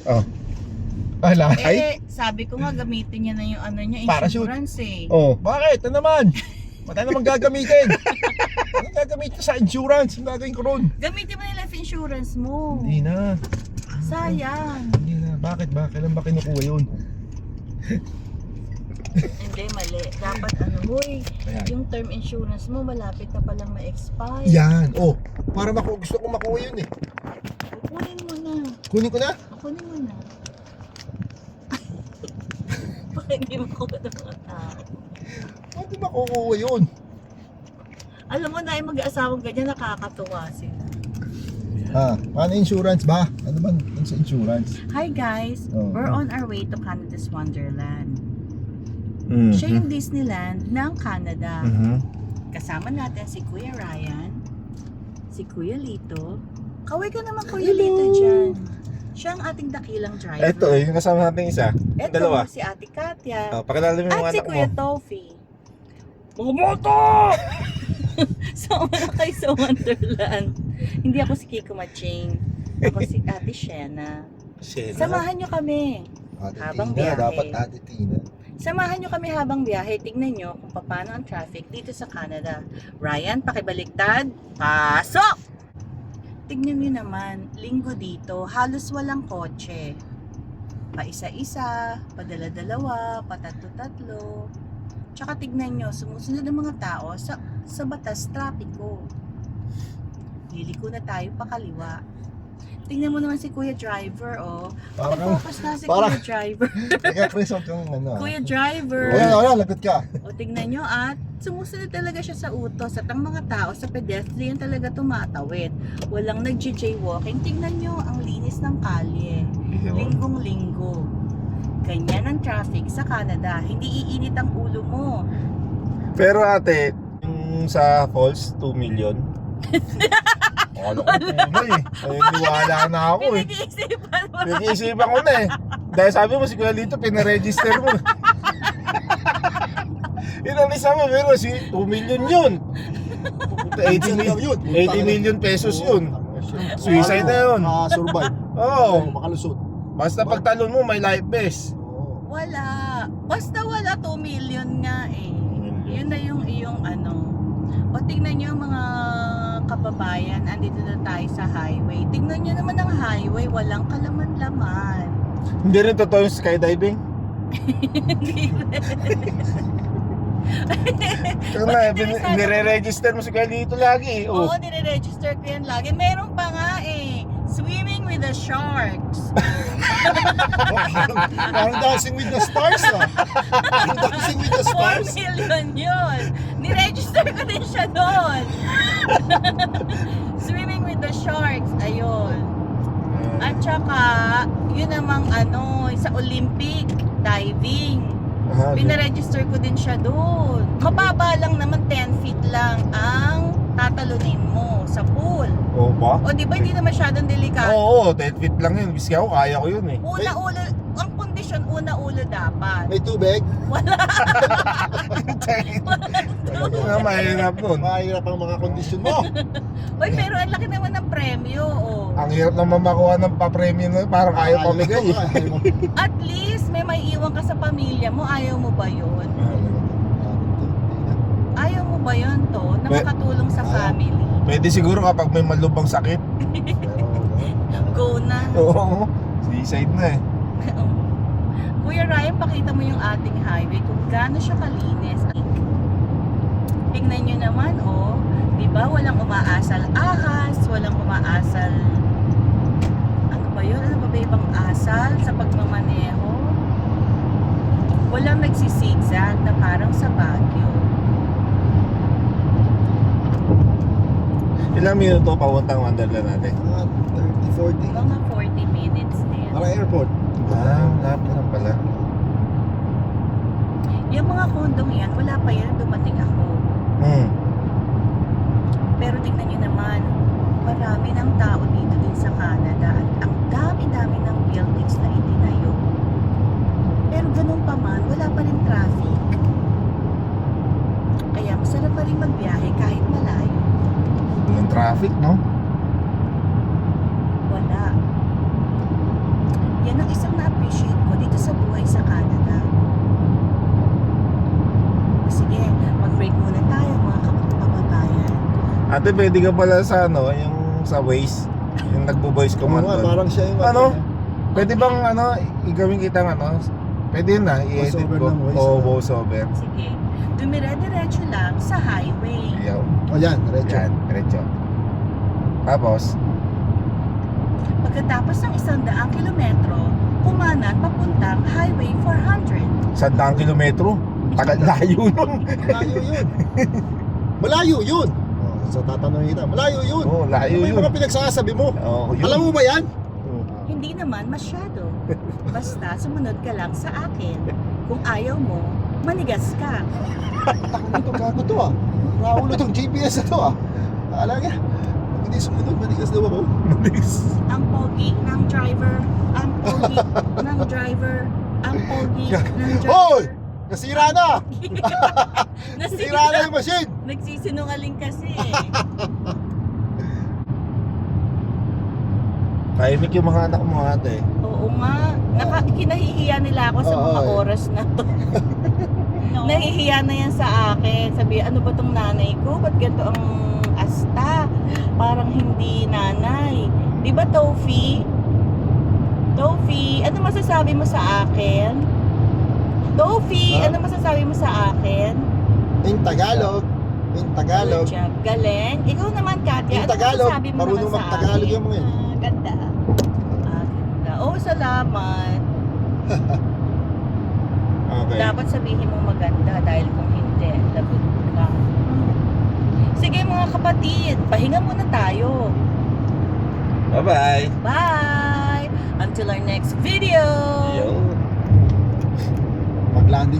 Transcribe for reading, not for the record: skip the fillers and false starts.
Oh. Ah, lahat? Sabi ko nga gamitin niya na yung ano niya, Parachute. insurance eh. Oh, bakit? Ano naman? Mata naman gagamitin. Anong gagamitin sa insurance? Ang gagawin ko ron? Gamitin mo yung life insurance mo. Hindi na. Sayang. Hindi na. Bakit ba? Kailan ba kinukuha yun? Hindi, mali. Dapat ano, huy, Ayan. yung term insurance mo malapit na palang ma-expire. Yan. Oh, para gusto kong makuha yun eh. Kunin mo na. Kunin ko na? Kunin mo na. Bakit hindi mo kuha ng mga tao? Paano makukuha yun? Alam mo na yung mag-aasawang ganyan, nakakatuwa sila. Ha? Paano insurance ba? Ano ba yung sa insurance? Hi guys, Oh. we're on our way to Canada's Wonderland. Mm-hmm. Siya yung Disneyland ng Canada. Mm-hmm. Kasama natin si Kuya Ryan, si Kuya Lito. Kaway ka naman Kuya Lito dyan. Siya ang ating dakilang driver. Ito eh, yung kasama natin isa. Ito, Dalawa. si Ate Katya. Oh, pakilala mo yung At mga si anak mo. Kuya Tofi. Mga moto! So, kayo sa Wonderland. Hindi ako si Kiko Maching. Ako si Ate Shena. Samahan nyo kami. Ate Habang Tina, biyahe. dapat Ate Tina. Samahan nyo kami habang biyahe. Tingnan nyo kung paano ang traffic dito sa Canada. Ryan, pakibaliktad. Pasok! Tignan nyo naman, linggo dito, halos walang kotse. Pa-isa-isa, padala-dalawa, patatlo-tatlo. Tsaka tignan nyo, sumusunod ang mga tao sa batas trapiko. Liliko na tayo pakaliwa. Tingnan mo naman si Kuya Driver, oh. Parang- Focus na si parang- Kuya Driver. Teka, Chris, huwag kang ano. Kuya Driver. Wala, lagot ka. O tingnan nyo at sumusunod talaga siya sa utos at ang mga tao sa pedestrian talaga tumatawid. Walang nag-jaywalking. Tingnan nyo ang linis ng kalye. Linggong-linggo. Ganyan ang traffic sa Canada. Hindi iinit ang ulo mo. Pero ate, yung sa falls, 2 million. Ano ko puno eh. Ay, niwala na ako eh. Pinag-iisipan mo. Pinag-iisipan ko na eh. Dahil sabi mo si Kuya Lito, pinaregister mo. Inalisa mo, pero si 2 million yun. 80 million pesos yun. Suicide na yun. Survive. Oo. Makalusot. Basta pagtalon mo, may life vest. Wala. Basta wala 2 million nga eh. Yun na yung iyong ano. O tingnan nyo mga kababayan, andito na tayo sa highway. Tingnan nyo naman ang highway, walang kalaman-laman. Hindi rin totoo yung skydiving. Kaya nga, nire-register mo si Kuya Lito lagi. Oh. Oo, nire-register ko yan lagi. Meron pa nga eh, swimming with the sharks. Parang Dancing with the Stars ah. Parang Dancing with the 4 Stars. million yun. Niregister ko din siya doon. Swimming with the sharks, ayun. At saka, yun namang ano, sa Olympic diving. Aha, Pinaregister ko din siya doon. Mababa lang naman, 10 feet lang ang tatalunin mo sa pool. Oo ba? O di ba hindi na masyadong delikado? Oo, 10 feet lang yun. Biski ako, kaya ko yun eh. Una ulo, ang kondisyon una ulo dapat. May tubig. Nga, mahirap nun. Mahirap ang mga kondisyon mo. Uy, pero ang laki naman ng premyo. Oh. Ang hirap naman makuha ng pa-premium nun. Parang ayaw pamigay eh. At least may maiiwan ka sa pamilya mo. Ayaw mo ba yun? Ayaw mo ba yun to? Na makatulong sa family. Pwede siguro kapag may malubang sakit. Go na. Oo, suicide na eh. Kuya Ryan, pakita mo yung ating highway kung gaano siya kalinis. Tingnan nyo naman, oh. Diba, walang umaasal ahas, walang umaasal... Ano ba yun? Ano ba ba ibang asal sa pagmamaneho? Walang nagsisigzag na parang sa Baguio. Ilang minuto papuntang Wonderland natin? Mga 30, 40. Mga 40 minutes din. Para airport. Lapit lang pala. Yung mga kondong yan, wala pa yan dumating ako. Pero tingnan nyo naman, marami ng tao dito din sa Canada at ang dami-dami ng buildings na itinayo. Pero ganun pa man, wala pa rin traffic. Kaya masarap pa rin magbiyahe kahit malayo. Yung traffic, no? Wala. yan ang isang na-appreciate ko dito sa buhay sa Canada. Sige, mag-break muna tayo mga kababayan. Ate, pwede ka pala sa ano, yung sa Waze, yung nagbo-voice Oo command nga, doon. parang siya yung Ano? Pwede bang ano, igawin kitang ano? Pwede yun na, i-edit Voiceover ko. ng voice, Oo, ano? voiceover. Sige, dumire-diretso lang sa highway. Yaw. O yan, diretso. Yan, diretso. Tapos, Pagkatapos ng 100 kilometro, kumanan papuntang Highway 400. 100 kilometro. Tagal layo nun. Malayo yun. Malayo yun. Oh, so tatanungin kita, malayo yun. Oo, layo Ano yung yun. mga pinagsasabi mo? Oo, yun. Alam mo ba yan? Hindi naman masyado. Basta sumunod ka lang sa akin. Kung ayaw mo, manigas ka. Takot nito, gago to ah. Naulo tong GPS na to ah. Alam niya, pag hindi sumunod, manigas daw ako. Ang pogi ng driver. Ang pogi ng driver. Ang pogi ng driver. Hoy! Nasira na! Nasira na Nasira. yung machine! Nagsisinungaling kasi. Tahimik yung mga anak mo ate. Oo nga. Kinahihiya nila ako sa Oo, mga eh. oras na to. Nahihiya na yan sa akin. Sabi, ano ba tong nanay ko? Ba't ganito ang asta? Parang hindi nanay. Di ba, Tofi? Tofi, ano masasabi mo sa akin? Tofi, Ha? ano masasabi mo sa akin? In Tagalog. In Tagalog. Good job. Galing. Ikaw naman, Katya. In Ano Tagalog. masasabi mo Marunong naman sa mag-Tagalog akin? yung mga yun. Ganda. Ganda. Oh, salamat. Okay. Dapat sabihin mo maganda dahil kung hindi, lagot ka. Sige mga kapatid, pahinga muna tayo. Bye-bye. Bye! Until our next video! Yo. Pag-landing